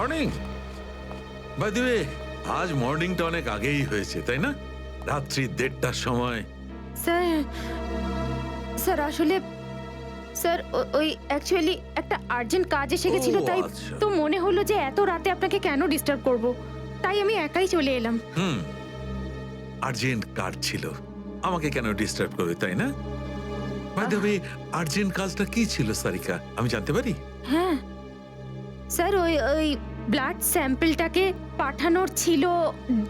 Morning. By the way, আজ মর্নিংটা অনেক আগেই হয়েছে, তাই না? রাত্রি 1:30টার সময়। স্যার স্যার আসলে স্যার ওই অ্যাকচুয়ালি একটা আর্জেন্ট কাজ এসে গেছিল, তাই আচ্ছা। তো মনে হলো যে এত রাতে আপনাকে কেন ডিস্টার্ব করব, তাই আমি একাই চলে এলাম। আর্জেন্ট কাজ ছিল, আমাকে কেন ডিস্টার্ব করবে, তাই না? বাই দ্য ওয়ে, আর্জেন্ট কাজটা কি ছিল সারিকা, আমি জানতে পারি? হ্যাঁ স্যার, ওই ওই ব্লাড স্যাম্পলটাকে পাঠানোর ছিল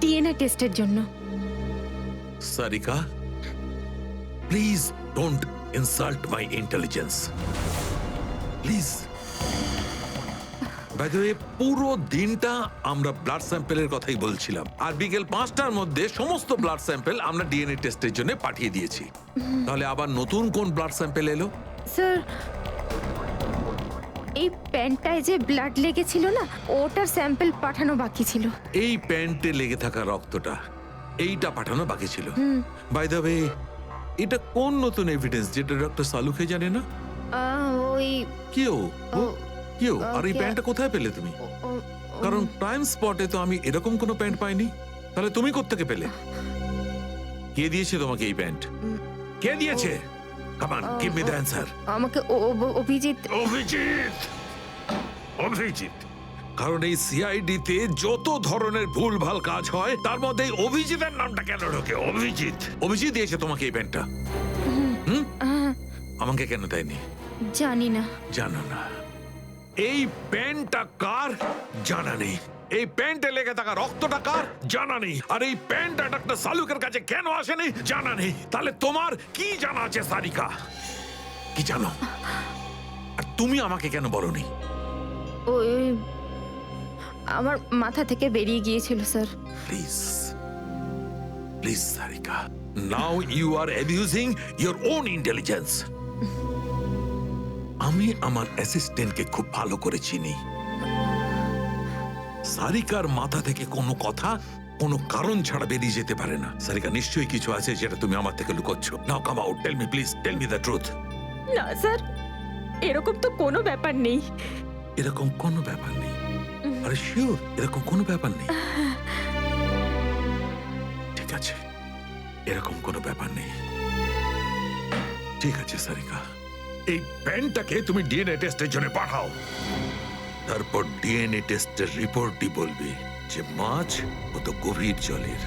ডিএনএ টেস্টের জন্য। Sarika, please don't insult my intelligence, please. By the way, পুরো দিনটা আমরা ব্লাড স্যাম্পেলের কথাই বলছিলাম, আর বিকেল 5টার মধ্যে সমস্ত ব্লাড স্যাম্পেল আমরা ডিএনএ টেস্টের জন্য পাঠিয়ে দিয়েছি। তাহলে আবার নতুন কোন ব্লাড স্যাম্পেল এলো? স্যার, এই প্যান্টটায় যে ব্লাড লেগেছিল না, ওটার স্যাম্পল পাঠানো বাকি ছিল। এই প্যান্টে লেগে থাকা রক্তটা, এইটা পাঠানো বাকি ছিল। বাই দ্য ওয়ে, এটা কোন নতুন এভিডেন্স যেটা ডক্টর সালুখে জানে না? ওই কেউ কেউ আর এই ওকে। প্যান্টটা কোথায় পেলে তুমি? কারণ টাইম স্পটে তো আমি এরকম কোনো প্যান্ট পাইনি। তাহলে তুমি কোত্থেকে পেলে? কে দিয়েছে তোমাকে এই প্যান্ট? কে দিয়েছে? Come on, give me the answer. আমাকে অভিজিৎ। অভিজিৎ, অভিজিৎ। কারণ এই সিআইডি তে যত ধরনের ভুলভাল কাজ হয় তার মধ্যে অভিজিতের নামটা কেন ঢোকে? অভিজিৎ, অভিজিৎ দিয়েছে তোমাকে এই প্যান্টটা? আমাকে কেন দেয়নি? জানি না। জানো না? এই প্যান্টটা কার জানা নেই, এই প্যান্টে লেগে থাকা রক্তটা কার জানা নেই, আর এই প্যান্টটা ডাক্তার সালুকের কাছে কেন আসেনি জানা নেই। তাহলে তোমার কি জানা আছে সারিকা? কি জানো? আর তুমি আমাকে কেন বলনি? ওই আমার মাথা থেকে বেরিয়ে গিয়েছিল sir. Please, please Sarika, now you are abusing your own intelligence. আমি আমার অ্যাসিস্ট্যান্টকে খুব ভালো করে চিনি। সারিকার মাথা থেকে কোনো কথা কোনো কারণ ছাড়া বেরিয়ে যেতে পারে না। সারিকা, নিশ্চয়ই কিছু আছে যেটা তুমি আমার থেকে লুকোচ্ছ। Now come out, tell me please, tell me the truth. না স্যার, এরকম তো কোনো ব্যাপার নেই। এরকম কোনো ব্যাপার নেই? আরে শিওর, এরকম কোনো ব্যাপার নেই? ঠিক আছে, এরকম কোনো ব্যাপার নেই। ঠিক আছে সারিকা, এই প্যান্টটাকে তুমি ডিএনএ টেস্টের জন্য পাঠাও। তারপর ডিএনএ টেস্টের রিপোর্টই বলবে যে মাছ কত গভীর জলের।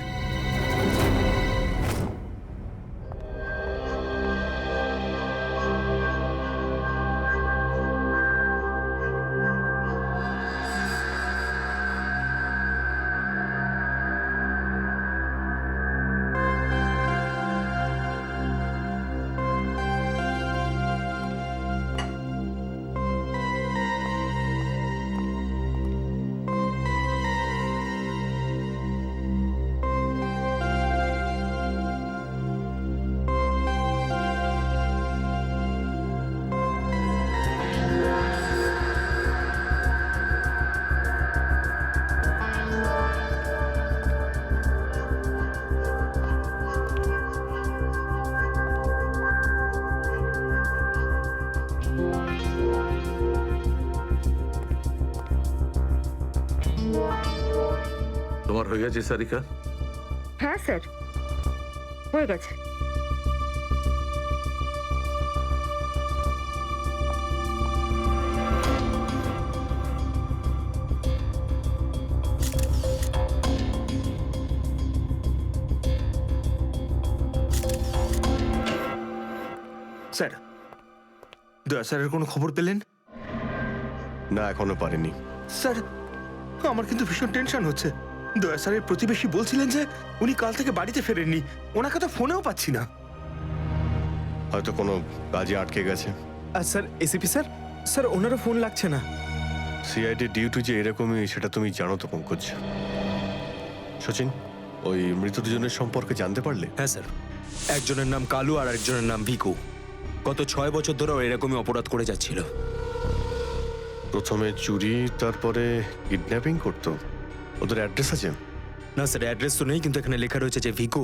তোমার হয়ে গেছে সারিকা? হ্যাঁ স্যার, হয়ে গেছে। স্যার, দয়া স্যারের কোনো খবর পেলেন? না, এখনো পারিনি। স্যার, আমার কিন্তু ভীষণ টেনশন হচ্ছে। দয়া স্যারের প্রতিবেশী বলছিলেন যে উনি কাল থেকে বাড়িতে ফেরেননি, ওনাকে তো ফোনেও পাচ্ছি না। হয়তো কোনো কাজে আটকে গেছে। আর স্যার, এসিপি স্যার, স্যার ওনারও ফোন লাগছে না। সিআইডি ডিউটি যে এরকমই সেটা তুমি জানো তো পঙ্কজ। সচিন, ওই মৃত দুজনের সম্পর্কে জানতে পারলে? হ্যাঁ স্যার, একজনের নাম কালু আর একজনের নাম ভিকু। গত 6 বছর ধরে ও এরকমই অপরাধ করে যাচ্ছিল। প্রথমে চুরি, তারপরে কিডন্যাপিং করতো। ওদের অ্যাড্রেস আছে? না স্যার, অ্যাড্রেস তো নেই, কিন্তু এখানে লেখা রয়েছে যে ভিকু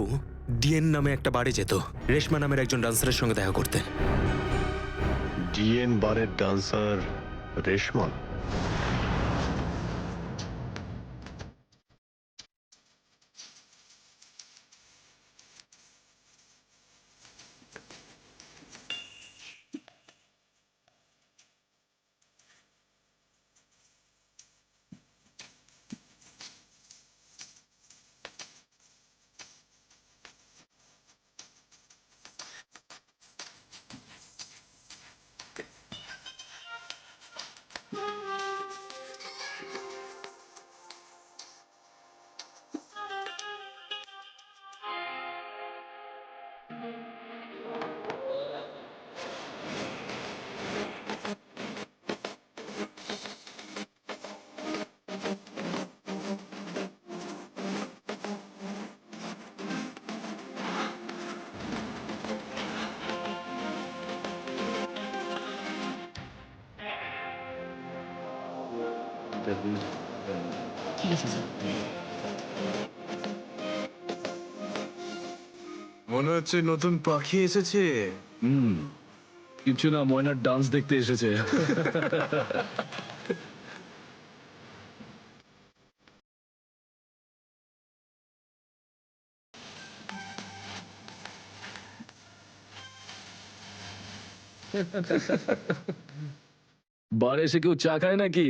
ডিএন নামে একটা বারে যেত রেশমা নামের একজন ডান্সারের সঙ্গে দেখা করতে। ডিএন বারের ডান্সার রেশমা? মনে হচ্ছে নতুন পাখি এসেছে। কিছু না, ময়নার ডান্স দেখতে এসেছে। বারে এসে কেউ চা খায় নাকি?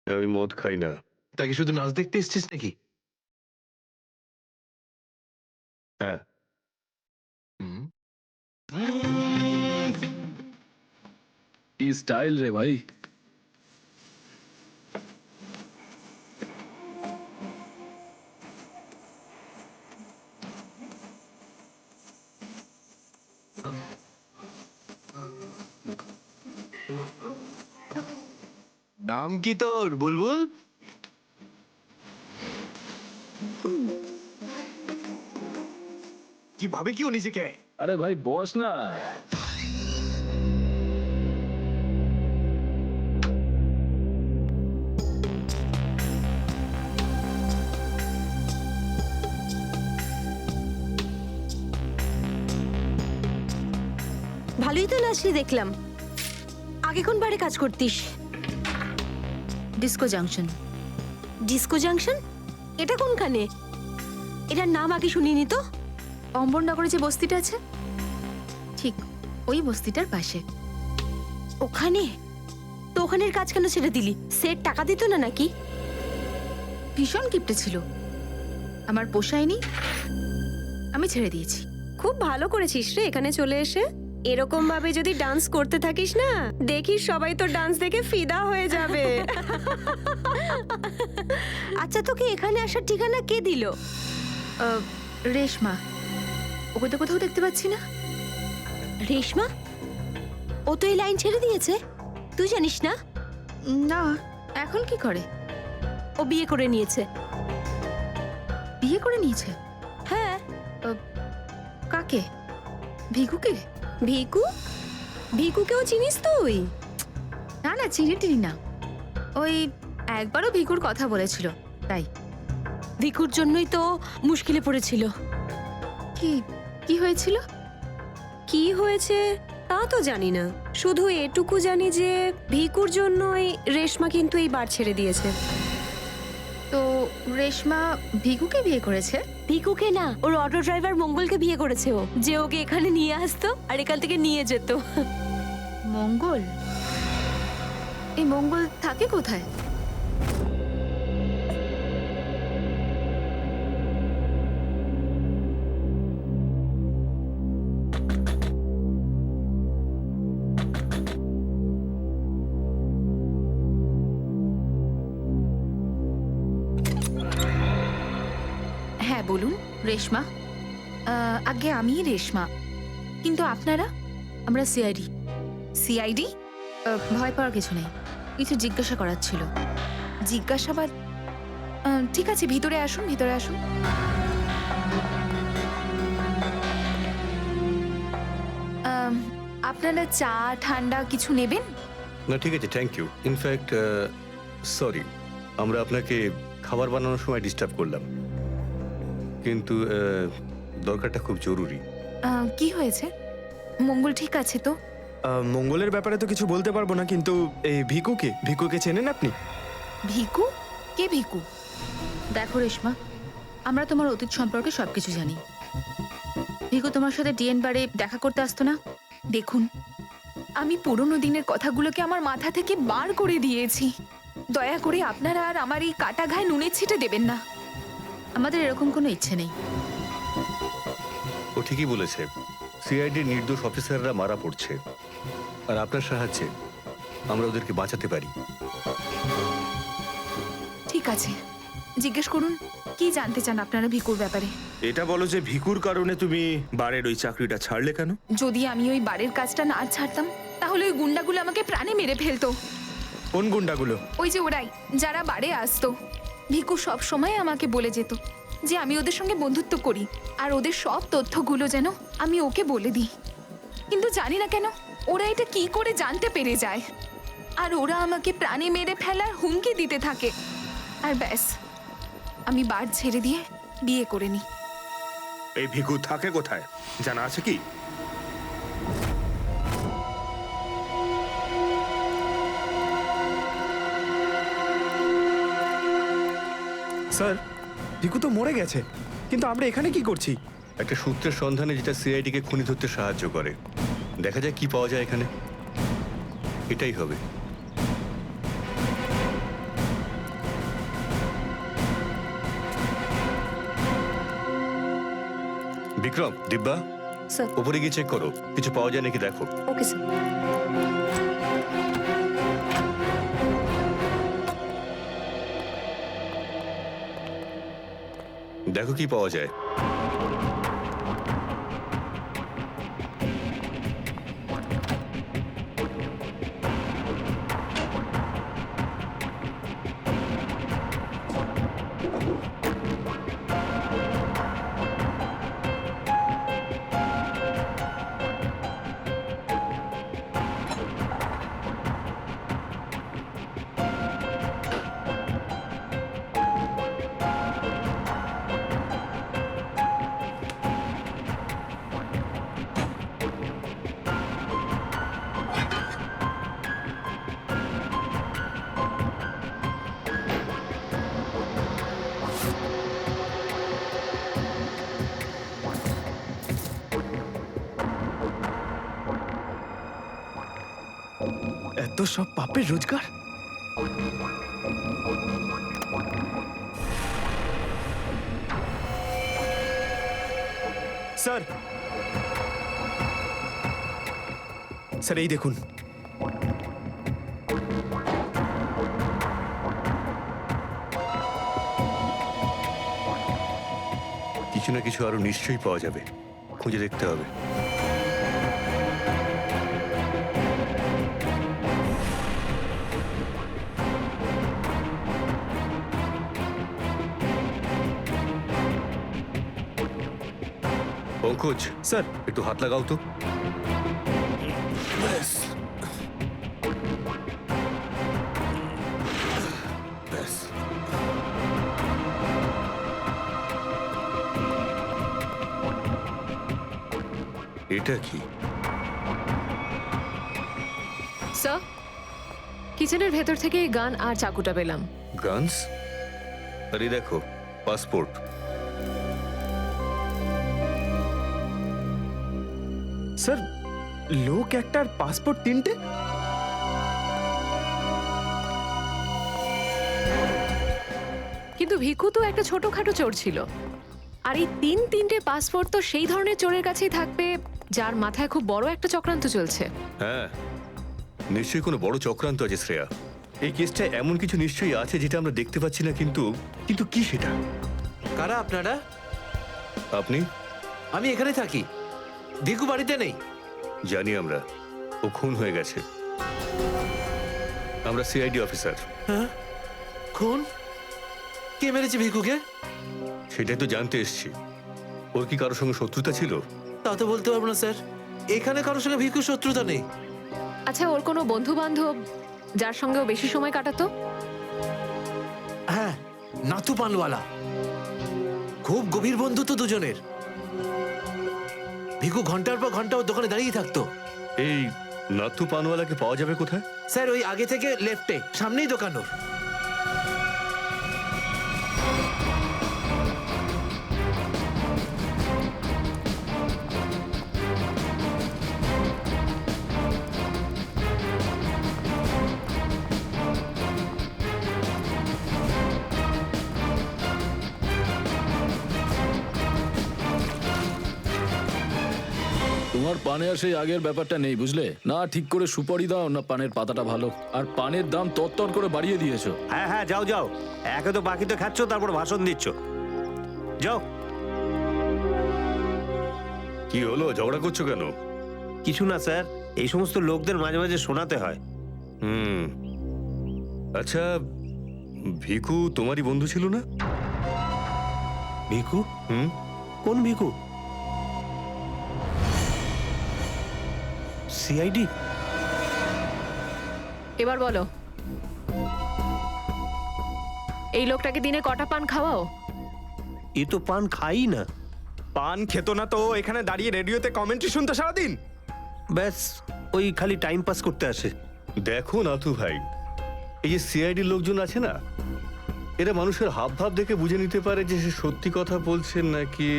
আমি মদ খাই না। তাকে শুধু নাচ দেখতে এসেছিস নাকি? হ্যাঁ, কি স্টাইল রে ভাই। নাম কি তোর বুলবুল? কি ভাবে কি ও নিজেকে? আরে ভাই বস না। ভালোই তো নাচলি দেখলাম। আগে কোন বারে কাজ করতিস? Disco junction. Disco junction? এটা কোনখানে? এটার নাম আগে শুনিনি তো। অম্বরনগরে যে বস্তিটা আছে, ঠিক ওই বস্তিটার পাশে। ওখানে? তো ওখানের কাজ কেন ছেড়ে দিলি? সেট টাকা দিত না নাকি? ভীষণ কিপটে ছিল, আমার পোষায়নি, আমি ছেড়ে দিয়েছি। খুব ভালো করেছিস রে এখানে চলে এসে। এরকম ভাবে যদি ডান্স করতে থাকিস না, দেখিস সবাই তো ডান্স দেখে ফিদা হয়ে যাবে। আচ্ছা, তোকে এখানে আসার ঠিকানা কে দিল? রেশমা, ওকে তো কোথাও দেখতে পাচ্ছি না। রেশমা? ও তো এই লাইন ছেড়ে দিয়েছে, তুই জানিস না? না, এখন কি করে? ও বিয়ে করে নিয়েছে। বিয়ে করে নিয়েছে? হ্যাঁ। কাকে? ভিকুকে? ভিকু? ভিকুকেও চিনিস তুই? না না, চিনি টিনি না। ওই একবারও ভিকুর কথা বলেছিল, তাই। ভিকুর জন্যই তো মুশকিলে পড়েছিল। কি কি হয়েছিল? কি হয়েছে তা তো জানি না, শুধু এটুকু জানি যে ভিকুর জন্যই রেশমা কিন্তু এই বার ছেড়ে দিয়েছে। তো রেশমা ভিকুকে বিয়ে করেছে? ভিকুকে না, ওর অটো ড্রাইভার মঙ্গলকে বিয়ে করেছে ও, যে ওকে এখানে নিয়ে আসতো আর এখান থেকে নিয়ে যেত। মঙ্গল? এই মঙ্গল থাকে কোথায়? হ্যাঁ বলুন। রেশমা? আগে আমি রেশমা, কিন্তু আপনারা? আমরা সিআইডি। সিআইডি? ভয় পাওয়ার কিছু নেই, কিছু জিজ্ঞাসা করার ছিল। জিজ্ঞাসাবাদ? ঠিক আছে, ভিতরে আসুন, ভিতরে আসুন। আপনারা চা ঠান্ডা কিছু নেবেন? না ঠিক আছে, থ্যাংক ইউ। ইনফ্যাক্ট সরি, আমরা আপনাকে খাবার বানানোর সময় ডিস্টার্ব করলাম, কিন্তু দরকারটা খুব জরুরি। কি হয়েছে? মঙ্গল ঠিক আছে তো? মঙ্গলের ব্যাপারে তো কিছু বলতে পারবো না, কিন্তু এই ভিকুকে চেনেন আপনি? ভিকু? কে ভিকু? দেখো রেশমা, আমরা তোমার অতীত সম্পর্কে সবকিছু জানি। ভিকু তোমার সাথে ডিএন বারে দেখা করতে আসতো না? দেখুন, আমি পুরনো দিনের কথাগুলোকে আমার মাথা থেকে বার করে দিয়েছি। দয়া করে আপনারা আর আমার এই কাটা ঘায়ে নুনের ছিটে দেবেন না। আমাদের এরকম কোনো ইচ্ছে নেই। ও ঠিকই বলেছে, সিআইডির নির্দোষ অফিসাররা মারা পড়ছে, আর আপনার সাহায্যে আমরা ওদেরকে বাঁচাতে পারি। ঠিক আছে, জিজ্ঞেস করুন, কি জানতে চান আপনারা ভিকুর ব্যাপারে? এটা বলো যে ভিকুর কারণে তুমি বারের ওই চাকরিটা ছাড়লে কেন? যদি আমি ওই বাড়ির কাজটা না ছাড়তাম, তাহলে ওই গুন্ডাগুলো আমাকে প্রাণে মেরে ফেলতো। কোন গুন্ডাগুলো? ওই যে ওরাই, যারা বাড়ি আসতো। ভিকু সব সময় আমাকে বলে যেত যে আমি ওদের সঙ্গে বন্ধুত্ব করি, আর ওদের সব তথ্যগুলো যেন আমি ওকে বলে দিই। কিন্তু জানি না কেন ওরা এটা কি করে জানতে পেরে যায়। আর ওরা আমাকে প্রাণে মেরে ফেলার হুমকি দিতে থাকে। আর ব্যাস, আমি বার ছেড়ে দিয়ে বিয়ে করে নিই। এই ভিকু থাকে কোথায় জানা আছে কি? স্যার, ভিকু তো মরে গেছে, কিন্তু আমরা এখানে কি করছি? একটা সূত্রের সন্ধানে যেটা সিআইডিকে খুনি ধরতে সাহায্য করে। দেখা যায় কি পাওয়া যায় এখানে। এটাই হবে। বিক্রম, দিব্যা, স্যার। উপরে গিয়ে চেক করো, কিছু পাওয়া যায় নাকি দেখো। Okay sir. দেখো কি পাওয়া যায়। এত সব পাপের রোজগার। স্যার, স্যার এই দেখুন। কিছু না কিছু আরো নিশ্চয়ই পাওয়া যাবে, খুঁজে দেখতে হবে। পঙ্কজ, স্যার, একটু হাত লাগাও তো। এটা কি? স্যার, কিচেনের ভেতর থেকে এই গান আর চাকুটা পেলাম। গানস? আরে দেখো, পাসপোর্ট। স্যার, লোক একটার পাসপোর্ট তিনটে? কিন্তু ভিকু তো একটা ছোটখাটো চোর ছিল, আর এই তিনটে পাসপোর্ট তো সেই ধরনের চোরের কাছেই থাকবে যার মাথায় খুব বড় একটা চক্রান্ত চলছে। হ্যাঁ, নিশ্চয়ই কোনো বড় চক্রান্ত আছে শ্রেয়া। এই কেসটা এমন কিছু নিশ্চয়ই আছে যেটা আমরা দেখতে পাচ্ছি না, কিন্তু কিন্তু কি সেটা? কারা আপনারা? আপনি? আমি এখানে থাকি, ভিকু বাড়িতে নেই। জানি আমরা, ও খুন হয়ে গেছে। আমরা সিআইডি অফিসার। হ্যাঁ, খুন? কে মেরেছে ভিকুকে? সেটাই তো জানতে এসেছি। ওর কি কারোর সঙ্গে শত্রুতা ছিল? তা তো বলতে পারবো না স্যার, এখানে কারোর সঙ্গে ভিকুর শত্রুতা নেই। আচ্ছা, ওর কোনো বন্ধু বান্ধব যার সঙ্গে ও বেশি সময় কাটাতো? হ্যাঁ, নাথু পানওয়ালা। খুব গভীর বন্ধু তো দুজনের। ভিকু ঘন্টার পর ঘন্টা ওর দোকানে দাঁড়িয়ে থাকতো। এই নাথু পানওয়ালাকে পাওয়া যাবে কোথায়? স্যার, ওই আগে থেকে লেফটে, সামনেই দোকান ওর। তোমার পানে আর সেই আগের ব্যাপারটা নেই, বুঝলে না? ঠিক করে সুপারি দাও না, পানের পাতাটা ভালো। আর পানের দাম তত্তর করে বাড়িয়ে দিয়েছো। হ্যাঁ হ্যাঁ, যাও যাও, একে তো বাকি তো খাচ্ছ, তারপর ভাষণ দিচ্ছ। যাও। কি হলো, ঝগড়া করছো কেন? কিছু না স্যার, এই সমস্ত লোকদের মাঝে মাঝে শোনাতে হয়। আচ্ছা, ভিকু তোমারই বন্ধু ছিল না? ভিকু? হুম। কোন ভিকু? সিআইডি? এবার বলো, এই লোকটাকে দিনে কটা পান খাওয়াও? এ তো পান খাই না। পান খেত না তো এখানে দাঁড়িয়ে রেডিওতে কমেন্ট্রি শুনতো সারাদিন। ব্যাস ওই খালি টাইম পাস করতে আসে। দেখো নাথু ভাই, এই যে সিআইডি লোকজন আছে না, এরা মানুষের হাব ভাব দেখে বুঝে নিতে পারে যে সে সত্যি কথা বলছে নাকি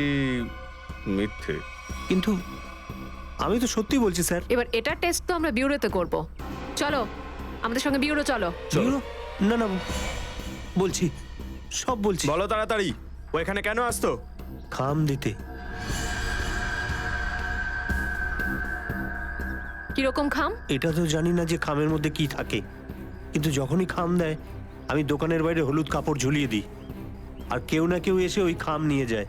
মিথ্যে। কিন্তু আমি তো সত্যি বলছি স্যার। এবার এটার টেস্ট তো আমরা বিউরোতে করব। চলো আমাদের সঙ্গে বিউরো চলো। চলো। না না বলছি, সব বলছি। বলো তাড়াতাড়ি, ও এখানে কেন আসতো? খাম দিতে। কিরকম খাম? এটা তো জানি না যে খামের মধ্যে কি থাকে, কিন্তু যখনই খাম দেয় আমি দোকানের বাইরে হলুদ কাপড় ঝুলিয়ে দিই, আর কেউ না কেউ এসে ওই খাম নিয়ে যায়।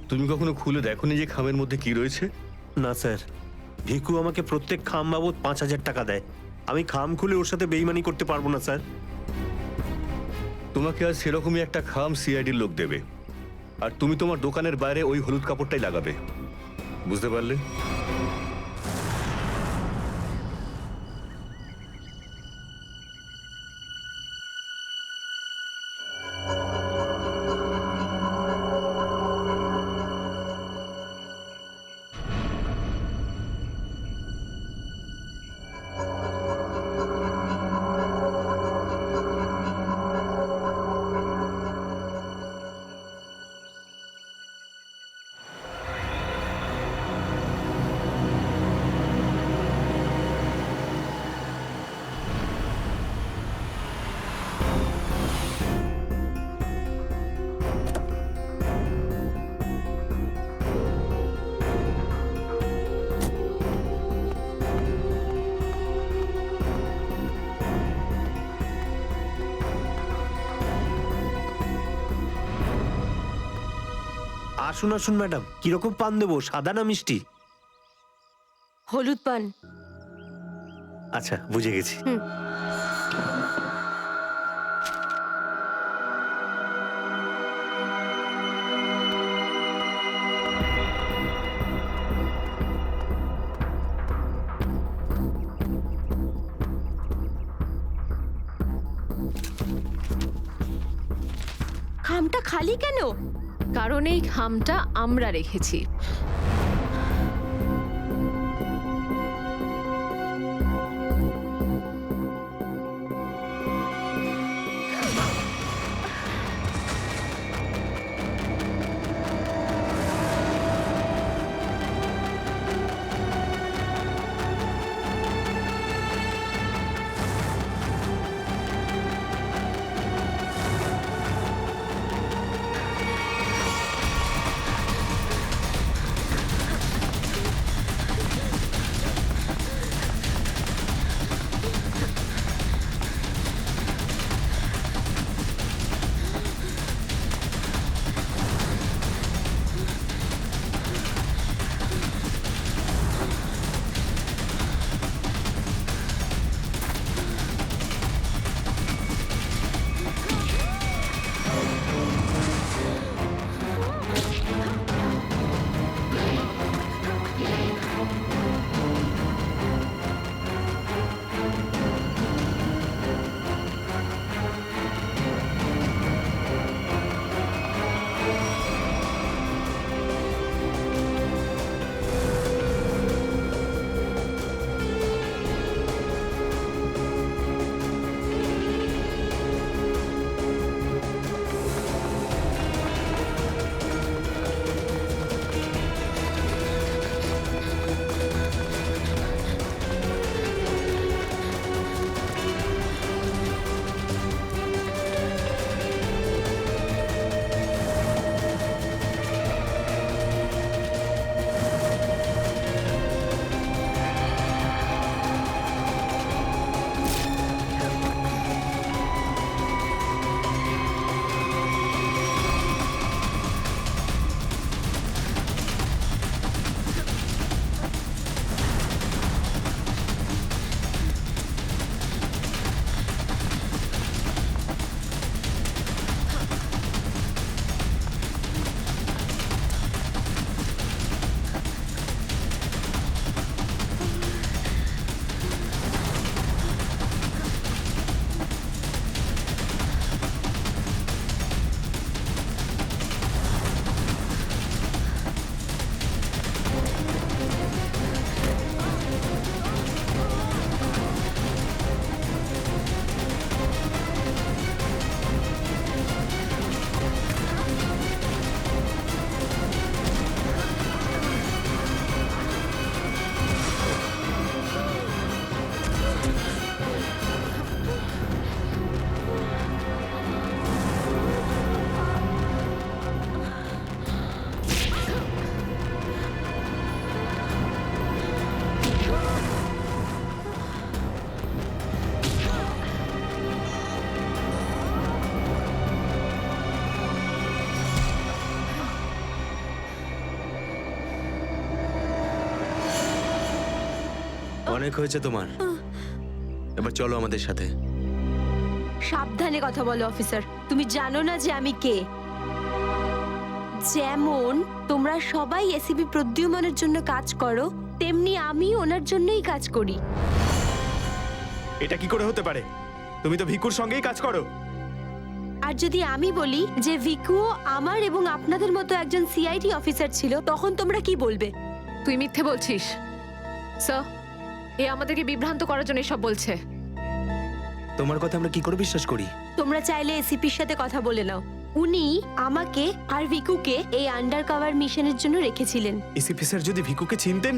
তুমি কখনো খুলে দেখোনি যে খামের মধ্যে কি রয়েছে? না স্যার, ভিকু আমাকে প্রত্যেক খাম বাবদ 5,000 টাকা দেয়। আমি খাম খুলে ওর সাথে বেইমানি করতে পারবো না স্যার। তোমাকে আজ সেরকমই একটা খাম সিআইডির লোক দেবে, আর তুমি তোমার দোকানের বাইরে ওই হলুদ কাপড়টাই লাগাবে। বুঝতে পারলে? আসুন আসুন ম্যাডাম, কিরকম পান দেবো, সাদা না মিষ্টি? হলুদ পান। আচ্ছা বুঝে গেছি। খামটা খালি কেন? কারণ এই খামটা আমরা রেখেছি। অনেক হয়েছে তোমার, এবার চলো আমাদের সাথে। সাবধানে কথা বলো অফিসার, তুমি জানো না যে আমি কে। যেমন তোমরা সবাই এসিপি প্রদ্যুম্নের জন্য কাজ করো, তেমনি আমি ওনার জন্যই কাজ করি। এটা কি করে হতে পারে? তুমি তো ভিকুর সঙ্গেই কাজ করো। আর যদি আমি বলি যে ভিকুও আমার এবং আপনাদের মতো একজন সিআইডি অফিসার ছিল, তখন তোমরা কি বলবে? তুই মিথ্যে বলছিস স্যার। এ আমাদেরকে বিভ্রান্ত করার জন্য এসব বলছে। তোমার কথা আমরা কি করে বিশ্বাস করি? তোমরা চাইলে এসিপির সাথে কথা বলে নাও। উনি আমাকে আর ভিকুকে এই আন্ডার কভার মিশনের জন্য রেখেছিলেন। এসিপি স্যার যদি ভিকুকে চিনতেন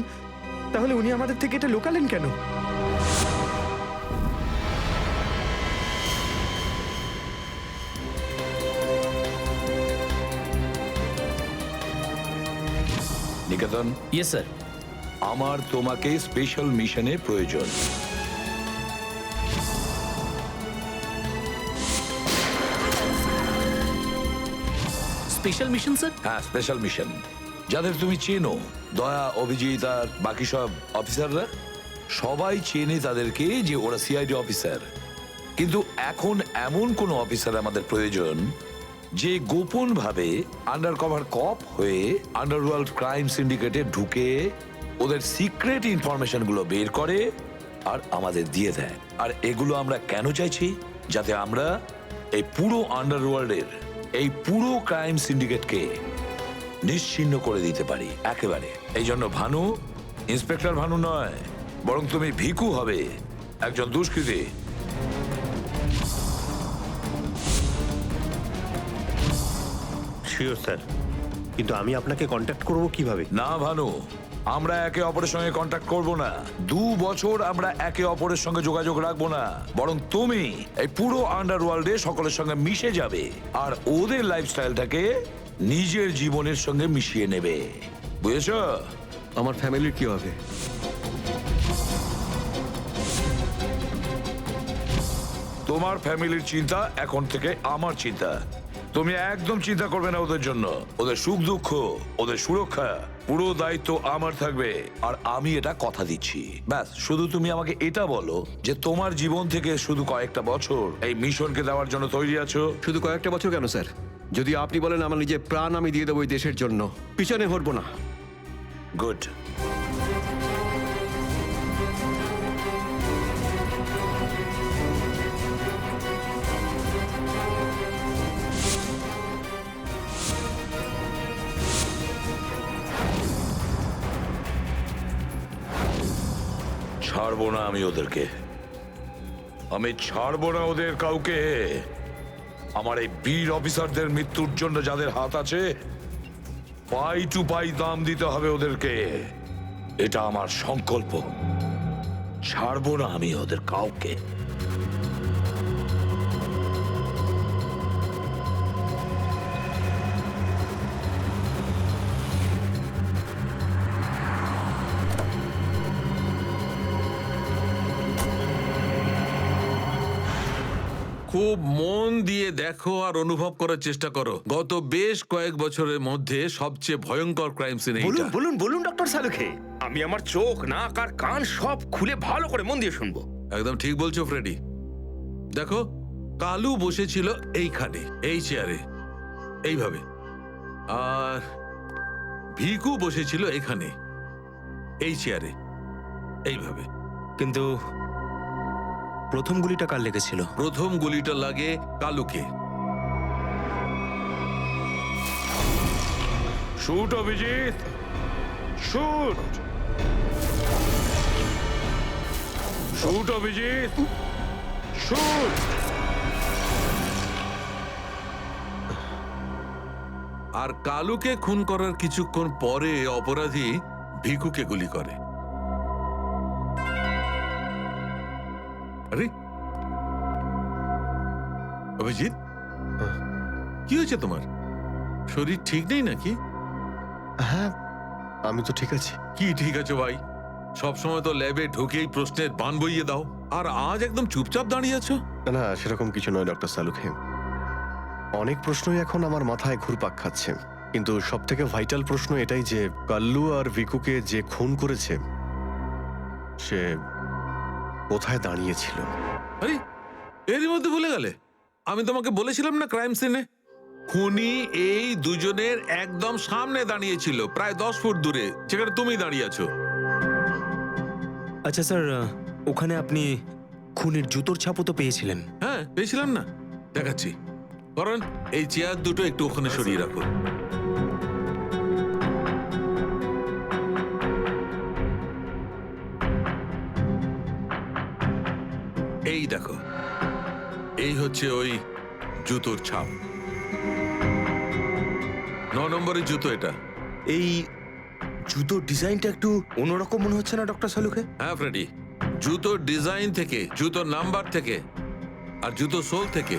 তাহলে উনি আমাদের থেকে এটা লুকালেন কেন? নিকেতন, ইয়েস স্যার। আমার তোমাকে স্পেশাল মিশনে প্রয়োজন। Special mission sir? হ্যাঁ, স্পেশাল মিশন। যাদের তুমি চেনো, দয়া, অভিজিৎ আর বাকি সব অফিসাররা সবাই চেনে তাদেরকে যে ওরা সিআইডি অফিসার। কিন্তু এখন এমন কোন অফিসার আমাদের প্রয়োজন যে গোপন ভাবে আন্ডার কভার কপ হয়ে আন্ডারওয়ার্ল্ড ক্রাইম সিন্ডিকেটে ঢুকে ওদের সিক্রেট ইনফরমেশন গুলো বের করে আর আমাদের দিয়ে দেয়। আর এগুলো আমরা কেন চাইছি? যাতে আমরা এই পুরো আন্ডারওয়ার্ল্ডের এই পুরো ক্রাইম সিন্ডিকেটকে নিশ্চিহ্ন করে দিতে পারি একেবারে। এই জন্য ভানু ইন্সপেক্টর ভানু নয়, বরং তুমি ভিকু হবে, একজন দুষ্কৃতী। শিওর স্যার, কিন্তু আমি আপনাকে কন্ট্যাক্ট করব কিভাবে? না ভানু, আমরা একে অপরের সঙ্গে কন্ট্যাক্ট করব না। 2 বছর আমরা একে অপরের সঙ্গে যোগাযোগ রাখবো না, বরং তুমি এই পুরো আন্ডারওয়ার্ল্ডে সকলের সঙ্গে মিশে যাবে আর ওদের লাইফস্টাইলটাকে নিজের জীবনের সঙ্গে মিশিয়ে নেবে। বুঝেছো? আমার ফ্যামিলির কি হবে? তোমার ফ্যামিলির চিন্তা এখন থেকে আমার চিন্তা। তুমি একদম চিন্তা করবে না ওদের জন্য। ওদের সুখ দুঃখ, ওদের সুরক্ষা, পুরো দায়িত্ব আমার থাকবে। আর আমি এটা কথা দিচ্ছি। ব্যাস, শুধু তুমি আমাকে এটা বলো যে তোমার জীবন থেকে শুধু কয়েকটা বছর এই মিশনকে দেওয়ার জন্য তৈরি আছো। শুধু কয়েকটা বছর কেন স্যার? যদি আপনি বলেন আমার নিজের প্রাণ আমি দিয়ে দেবো এই দেশের জন্য, পিছনে হটবো না। গুড। ছাড়বো না আমি ওদেরকে, আমি ছাড়বো না ওদের কাউকে। আমার এই বীর অফিসারদের মৃত্যুর জন্য যাদের হাত আছে, পাই টু পাই দাম দিতে হবে ওদেরকে। এটা আমার সংকল্প। ছাড়বো না আমি ওদের কাউকে। খুব মন দিয়ে দেখো আর অনুভব করার চেষ্টা করো। গত বেশ কয়েক বছরের মধ্যে সবচেয়ে ভয়ঙ্কর ক্রাইম সিন এইটা। বলুন বলুন বলুন ডক্টর সালুখে, আমি আমার চোখ, নাক আর কান সব খুলে ভালো করে মন দিয়ে শুনবো। একদম ঠিক বলছো ফ্রেডি। দেখো, কালু বসেছিল এইখানে, এই চেয়ারে, এইভাবে। আর ভিকু বসেছিল এখানে, এই চেয়ারে, এইভাবে। কিন্তু প্রথম গুলিটা কার লেগেছিল? প্রথম গুলিটা লাগে কালুকে। Shoot Abhijit, shoot. Shoot Abhijit, shoot. আর কালুকে খুন করার কিছুক্ষণ পরে অপরাধী ভিকুকে গুলি করে। আরে অভিজিৎ, কি হয়েছে তোমার? শরীর ঠিক নেই নাকি? হ্যাঁ, আমি তো ঠিক আছি। কি ঠিক আছে ভাই? সবসময় তো ল্যাবে ঢুকেই প্রশ্নের বান বইয়ে দাও, আর আজ একদম চুপচাপ দাঁড়িয়ে আছো। না, সেরকম কিছু নয় ডক্টর সালুখে। অনেক প্রশ্নই এখন আমার মাথায় ঘুরপাক খাচ্ছে, কিন্তু সব থেকে ভাইটাল প্রশ্ন এটাই যে কাল্লু আর ভিকুকে যে খুন করেছে সে কোথায় দাঁড়িয়েছিল? আরে এরই মধ্যে ভুলে গেলে? আমি তোমাকে বলেছিলাম না ক্রাইম সিনে খুনি এই দুজনের একদম সামনে দাঁড়িয়েছিল, প্রায় 10 ফুট দূরে, যেখানে তুমি দাঁড়িয়ে আছো। আচ্ছা স্যার, ওখানে আপনি খুনের জুতোর ছাপও তো পেয়েছিলেন। হ্যাঁ পেয়েছিলাম না, দেখাচ্ছি। কারণ এই চেয়ার দুটো একটু ওখানে সরিয়ে রাখো। এই দেখো, এই হচ্ছে ওই জুতোর ছাপ। 9 নম্বরের জুতো এটা। এই জুতোর ডিজাইনটা একটু অন্যরকম মনে হচ্ছে না ডক্টর সালুকে? হ্যাঁ ফ্রেডি, জুতোর ডিজাইন থেকে, জুতোর নাম্বার থেকে আর জুতো সোল থেকে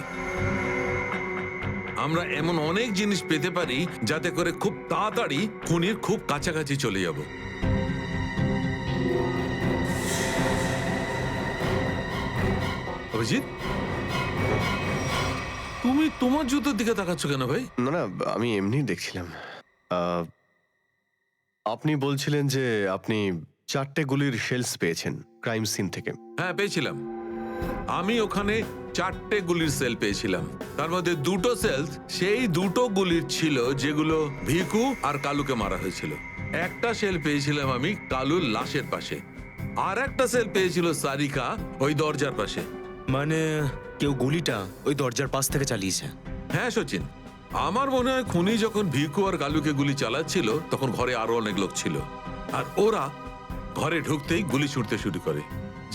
আমরা এমন অনেক জিনিস পেতে পারি যাতে করে খুব তাড়াতাড়ি খুনির খুব কাছাকাছি চলে যাব। অভিজিৎ, তুমি তোমার জুতোর দিকে তাকাচ্ছ কেন ভাই? না না, আমি এমনি দেখছিলাম। আপনি বলছিলেন যে আপনি 4টে গুলির শেলস পেয়েছেন ক্রাইম সিন থেকে। হ্যাঁ পেয়েছিলাম। আমি ওখানে 4টে গুলির সেল পেয়েছিলাম। তার মধ্যে 2টো সেলস সেই 2টো গুলির ছিল যেগুলো ভিকু আর কালুকে মারা হয়েছিল। একটা সেল পেয়েছিলাম আমি কালুর লাশের পাশে, আর একটা সেল পেয়েছিল সারিকা ওই দরজার পাশে। মানে কেউ গুলিটা ওই দরজার পাশ থেকে চালিয়েছে? হ্যাঁ সচিন, আমার মনে হয় খুনি যখন ভিকু আর কালুকে গুলি চালাচ্ছিল তখন ঘরে আরো অনেক লোক ছিল, আর ওরা ঘরে ঢুকতেই গুলি ছুটতে শুরু করে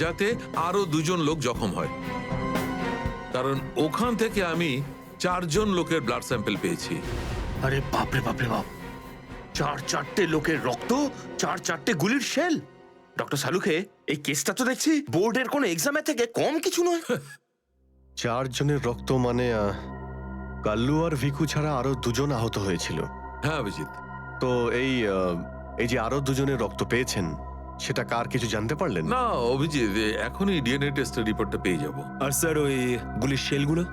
যাতে আরো 2জন লোক জখম হয়। কারণ ওখান থেকে আমি 4জন লোকের ব্লাড স্যাম্পল পেয়েছি। আরে বাপরে বাপরে বাপ, 4টে লোকের রক্ত, 4টে গুলির শেল। ডক্টর সালুকে, এই কেসটা তো দেখছি বোর্ডের কোনো এক্সামের থেকে কম কিছু নয়। 4 জনের রক্ত মানে কাল্লু আর ভিকু ছাড়া আরো 2জন আহত হয়েছিল। হ্যাঁ অভিজিৎ। তো এই যে আরো 2জনের রক্ত পেয়েছেন সেটা কার কিছু জানতে পারলেন? না অভিজিৎ, এখনই ডিএনএ টেস্টের রিপোর্টটা পেয়ে যাব। আর স্যার ওই গুলির শেলগুলো,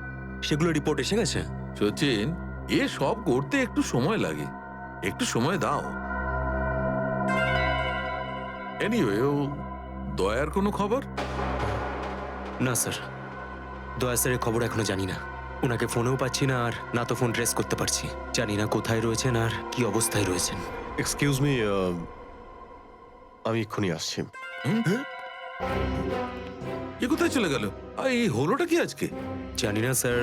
সেগুলো রিপোর্ট এসে গেছে? সচিন, এ সব করতে একটু সময় লাগে, একটু সময় দাও। এনিওয়ে, ও দয়ার কোনো খবর? না স্যার, দয়া স্যারের খবর এখনো জানি না। ওনাকে ফোনেও পাচ্ছি না, আর না তো ফোন ট্রেস করতে পারছি। জানি না কোথায় রয়েছেন আর কি অবস্থায় রয়েছেন। এক্সকিউজ মি, আমি এক্ষুনি আসছি। এ কোথায় চলে গেল? আর এই হলোটা কি আজকে? জানি না স্যার,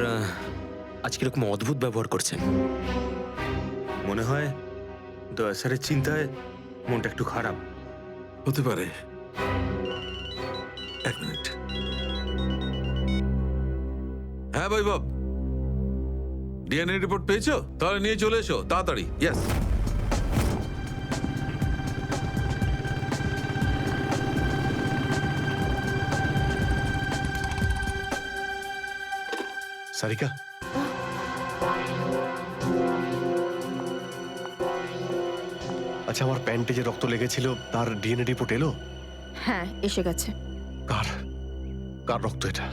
আজকে এরকম অদ্ভুত ব্যবহার করছেন। মনে হয় দয়া স্যারের চিন্তায় মনটা একটু খারাপ। হতে পারে। 1 মিনিট। হ্যাঁ ভাই বাব, ডিএনএ রিপোর্ট পেয়েছো? তাহলে নিয়ে চলে এসো তাড়াতাড়ি। ইয়েস। সারিকা, আচ্ছা আমার প্যান্টে যে রক্ত লেগেছিল তার ডিএনএ রিপোর্ট এলো? হ্যাঁ এসে গেছে। কার কার রক্ত এটা?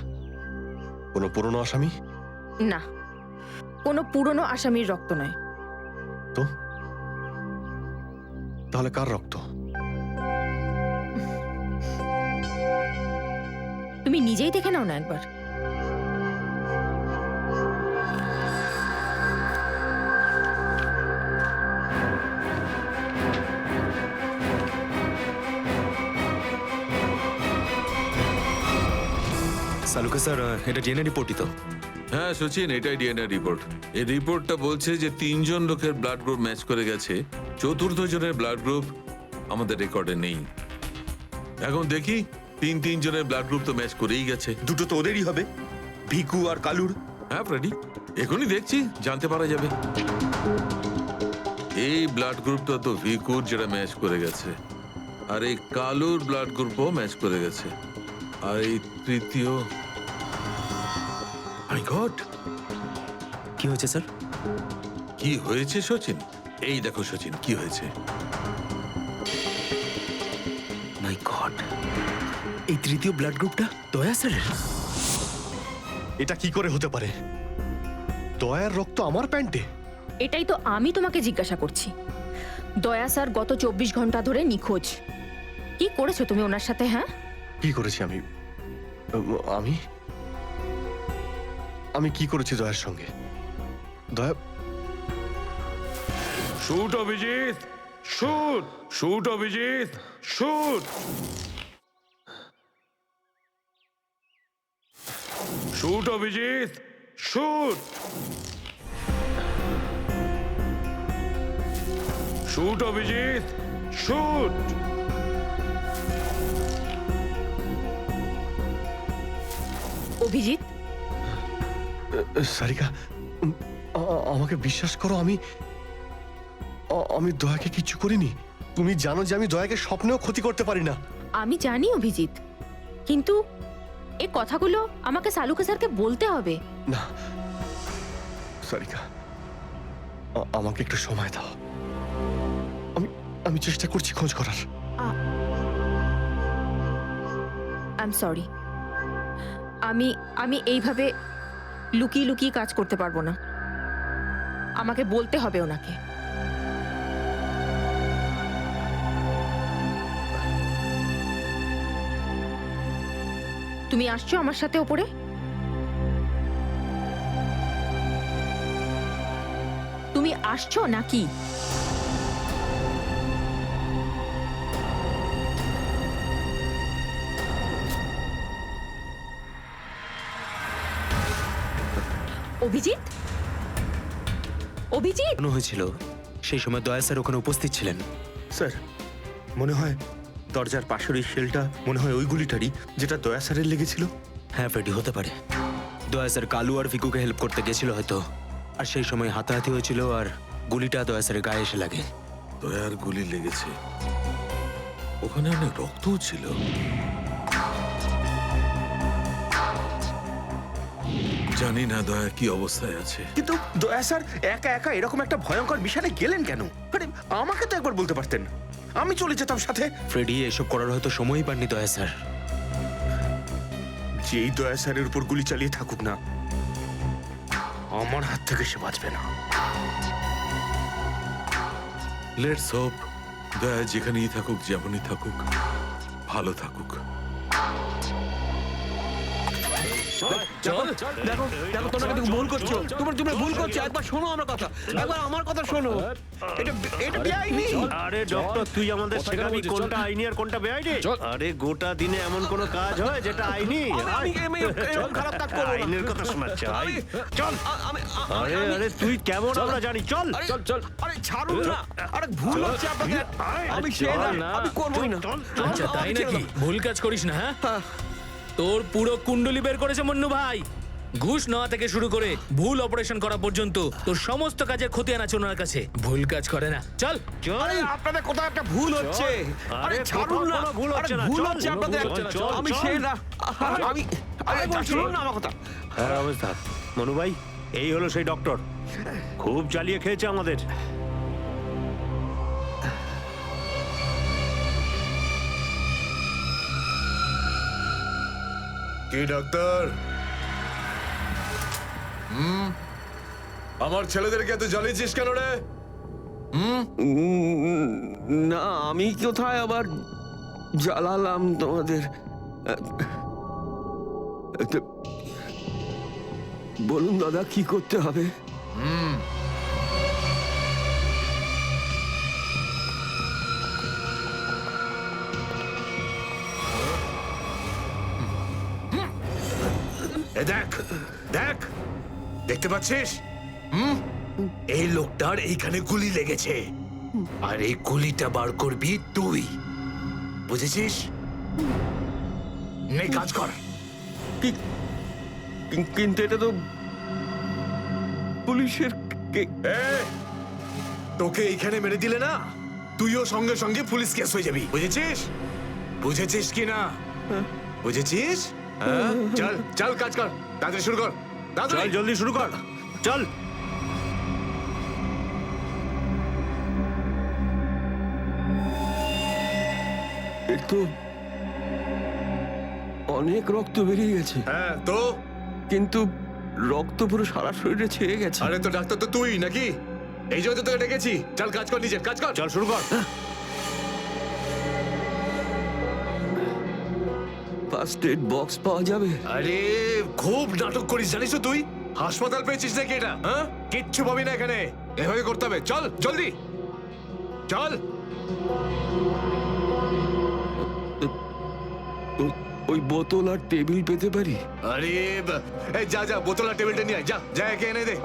কোনো পুরনো আসামি? না, কোনো পুরনো আসামির রক্ত নয়। তো তাহলে কার রক্ত? তুমি নিজেই দেখে নাও না একবার। সালুকে স্যার, এটা ডিএনএ রিপোর্টই তো? হ্যাঁ সচিন, এটাই ডিএনএ রিপোর্ট। এই রিপোর্টটা বলছে যে 3জন লোকের ব্লাড গ্রুপ ম্যাচ করে গেছে, 4র্থ জনের ব্লাড গ্রুপ আমাদের রেকর্ডে নেই। এখন দেখি 3 জনের ব্লাড গ্রুপ তো ম্যাচ করেই গেছে। 2টো তো ওদেরই হবে, ভিকু আর কালুর। হ্যাঁ ফ্রেডি, এখনই দেখছি, জানতে পারা যাবে। এই ব্লাড গ্রুপটা তো ভিকুর, যেটা ম্যাচ করে গেছে, আর এই কালুর ব্লাড গ্রুপও ম্যাচ করে গেছে, আর এই তৃতীয়। মাই গড, কি হয়েছে স্যার? কি হয়েছে সচিন? এই দেখো সচিন, কি হয়েছে। মাই গড, এই তৃতীয় ব্লাড গ্রুপটা দয়া স্যারের? এটা কি করে হতে পারে? দয়ার রক্ত আমার প্যান্টে? এটাই তো আমি তোমাকে জিজ্ঞাসা করছি। দয়া স্যার গত 24 ঘন্টা ধরে নিখোঁজ। কি করেছো তুমি ওনার সাথে? হ্যাঁ, কি করেছি আমি? আমি আমি কি করেছি দয়ার সঙ্গে? দয়া, shoot Abhijit, shoot, shoot Abhijit, shoot, shoot Abhijit, shoot, shoot Abhijit, shoot. Abhijit, Sarika, আমাকে বিশ্বাস করো, আমি দয়াকে কিচ্ছু করিনি। তুমি জানো যে আমি দয়াকে স্বপ্নেও ক্ষতি করতে পারি না। আমি জানি অভিজিৎ, কিন্তু এই কথাগুলো আমাকে সালুকে স্যারকে বলতে হবে। না সারিকা, আমাকে একটু সময় দাও। আমি চেষ্টা করছি খোঁজ করার। আই এম সরি, আমি এইভাবে লুকিয়ে লুকিয়ে কাজ করতে পারবো না। আমাকে বলতে হবে ওনাকে। তুমি আসছো আমার সাথে ওপরে? তুমি আসছো নাকি? অভিজিৎ, অভিজিৎ, মনে হয়েছিল সেই সময় দয়া স্যার ওখানে উপস্থিত ছিলেন। স্যার, মনে হয় দরজার পাশের ওই শেলটা মনে হয় ওই গুলিটারই, যেটা দয়া স্যারের লেগেছিল। হ্যাঁ ফ্রেডি, হতে পারে। দয়া স্যার কালু আর ভিকুকে হেল্প করতে গেছিল হয়তো, আর সেই সময় হাতাহাতি হয়েছিল আর গুলিটা দয়া স্যারের গায়ে এসে লাগে। দয়ার গুলি লেগেছে, ওখানে অনেক রক্তও ছিল। জানি না দয়া কি অবস্থায় আছে। কিন্তু দয়া স্যার একা একা এরকম একটা ভয়ঙ্কর মিশনে গেলেন কেন? আরে আমাকে তো একবার বলতে পারতেন, আমি চলে যেতাম সাথে। ফ্রেডি, এসব করার হয়তো সময়ই পাননি দয়া স্যার। যেই দয়া স্যারের উপর গুলি চালিয়ে থাকুক না, আমার হাত থেকে সে বাঁচবে না। লেটস হোপ দয়া যেখানেই থাকুক, যেমনই থাকুক, ভালো থাকুক। দেখো দেখো, তোমরা কিন্তু ভুল করছো। তোমরা ভুল করছো। একবার শোনো আমার কথা, একবার আমার কথা শোনো। এটা বেআইনি। আরে ডক্টর, তুই আমাদের শেখাবি কোনটা আইনি আর কোনটা বেআইনি? আরে গোটা দিনে এমন কোনো কাজ হয় যেটা আইনি? এরকম খারাপ কাজ করবো না। আইনের কথা শোনাচ্ছে। চল। আরে আরে তুই কেমন আমরা জানি। চল চল চল। আরে ছাড়ুন না। আরে ভুল হচ্ছে আপনাদের। আমি সেই না, আমি করবই না। আচ্ছা তাই নাকি? ভুল কাজ করিস না। হ্যাঁ, তোর পুরো কুণ্ডলি বের করেছে মন্নু ভাই। ঘুষ নেওয়া থেকে শুরু করে ভুল অপারেশন করা পর্যন্ত তোর সমস্ত কাজের ক্ষতি আনাচ্ছে ওনার কাছে। ভুল কাজ করে না। চল। আরে আপনাদের কোথাও একটা ভুল হচ্ছে। আরে ছাড়ুন না। ভুল হচ্ছে না। ভুল হচ্ছে আপনাদের। আমি সেই না, আমি আরে শুনুন না আমার কথা। হ্যাঁ অবস্থা মনু ভাই, এই হলো সেই ডক্টর, খুব জ্বালিয়ে খেয়েছে আমাদের। কি ডাক্তার? আমার ছেলেদেরকে এত জ্বালিয়েছিস কেন রে? না, আমি কোথায় আবার জ্বালালাম তোমাদের? বলুন দাদা, কি করতে হবে? দেখ দেখ, দেখতে পাচ্ছিস? এই লোকটার এইখানে গুলি লেগেছে, আর এই গুলিটা বার করবি তুই, বুঝেছিস? নে কাজ কর। কিন্তু এটা তো পুলিশের। তোকে এইখানে মেরে দিলে না, তুইও সঙ্গে সঙ্গে পুলিশ কেস হয়ে যাবি, বুঝেছিস? বুঝেছিস কি না? বুঝেছিস? চল চল কাজ কর, তাড়াতাড়ি শুরু কর। চল জলদি শুরু কর, চল। তো অনেক রক্ত বেরিয়ে গেছে। হ্যাঁ তো? কিন্তু রক্ত পুরো সারা শরীরে ছেয়ে গেছে। আরে তো ডাক্তার তো তুই নাকি? এই জন্য তো তোকে ডেকেছি। চল কাজ কর, নিজের কাজ কর। চল শুরু কর। ফার্স্ট এড বক্স পাওয়া যাবে? আরে খুব নাটক করিস জানিস তো তুই? হাসপাতাল পেয়েছিস নাকি এটা? হ্যাঁ, কিচ্ছু পাবি না এখানে। এভাবে করতে হবে। চল জলদি চল। ওই বোতল আর টেবিল পেতে পারি? আরে এই যা যা, বোতল আর টেবিলটা নিয়ে আয়। যা যা, একে এনে দে।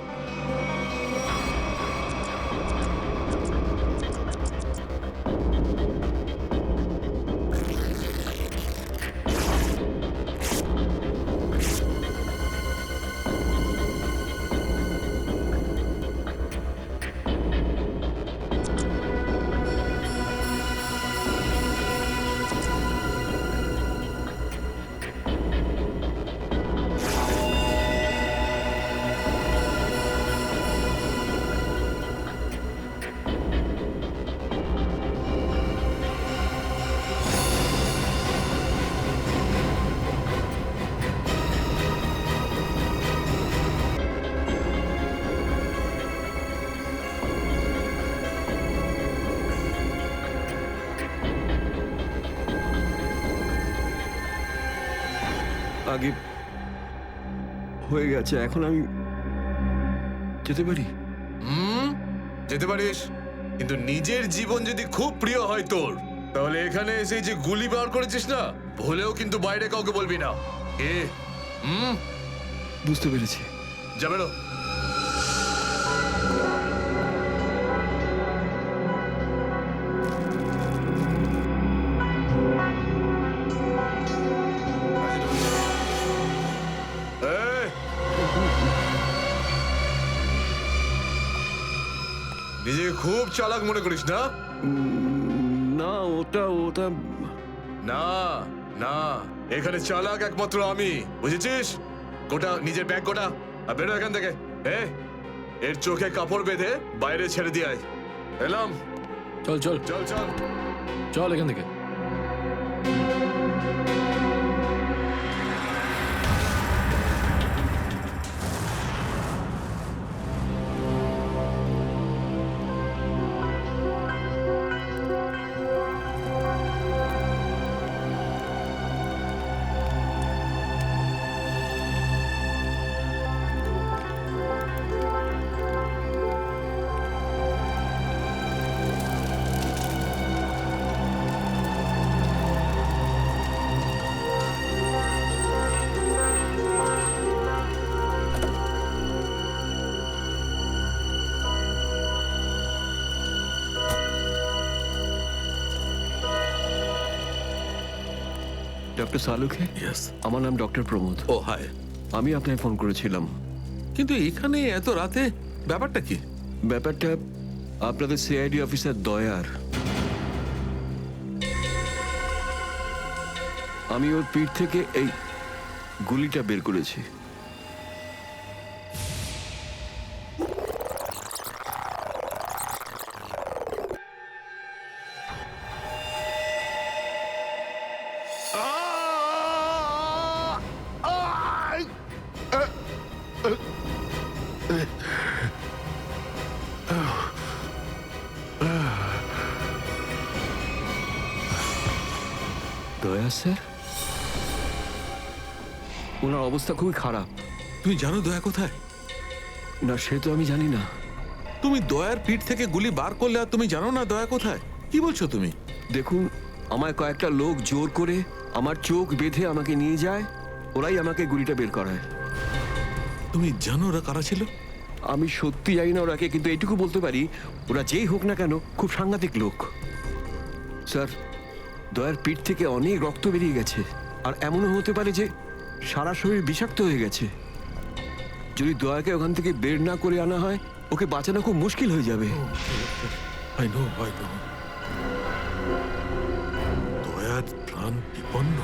আগে হয়ে গেছে, এখন আমি যেতে পারি? যেতে পারিস, কিন্তু নিজের জীবন যদি খুব প্রিয় হয় তোর, তাহলে এখানে এসে যে গুলি বার করেছিস না, ভুলেও কিন্তু বাইরে কাউকে বলবি না। বুঝতে পেরেছি। যা বেরো। নিজেকে খুব চালাক মনে করিস না? না, ওটা না না, এখানে চালাক একমাত্র আমি, বুঝেছিস? গোটা নিজের ব্যাগ গোটা, আর বেরো এখান থেকে। এর চোখে কাপড় বেঁধে বাইরে ছেড়ে দিয়ে আয়। এলাম। চল চল চল চল চল এখান থেকে। ডক্টর সালুখে? ইয়েস। আমার নাম ডক্টর প্রমোদ। ও হাই। আমি আপনাকে ফোন করেছিলাম। কিন্তু এখানে এত রাতে ব্যাপারটা কি? ব্যাপারটা আপনাদের সিআইডি অফিসার দয়ার। আমি ওর পিঠ থেকে এই গুলিটা বের করেছি। দয়া স্যার, ওনার অবস্থা খুবই খারাপ। তুমি জানো দয়া কোথায়? না, সে তো আমি জানি না। তুমি দয়ার পিঠ থেকে গুলি বার করলে আর তুমি জানো না দয়া কোথায়? কি বলছো তুমি? দেখুন, আমায় কয়েকটা লোক জোর করে আমার চোখ বেঁধে আমাকে নিয়ে যায়, ওরাই আমাকে গুলিটা বের করায়। তুমি জানো ওরা কারা ছিল? আমি সত্যি জানি না ওরাকে, কিন্তু এইটুকু বলতে পারি ওরা যেই হোক না কেন খুব সাংঘাতিক লোক। স্যার, দয়ার পিঠ থেকে অনেক রক্ত বেরিয়ে গেছে, আর এমনও হতে পারে যে সারা শরীর বিষাক্ত হয়ে গেছে। যদি দয়াকে ওখান থেকে বের না করে আনা হয়, ওকে বাঁচানো খুব মুশকিল হয়ে যাবে। I know. দয়ার প্রাণ বিপন্ন।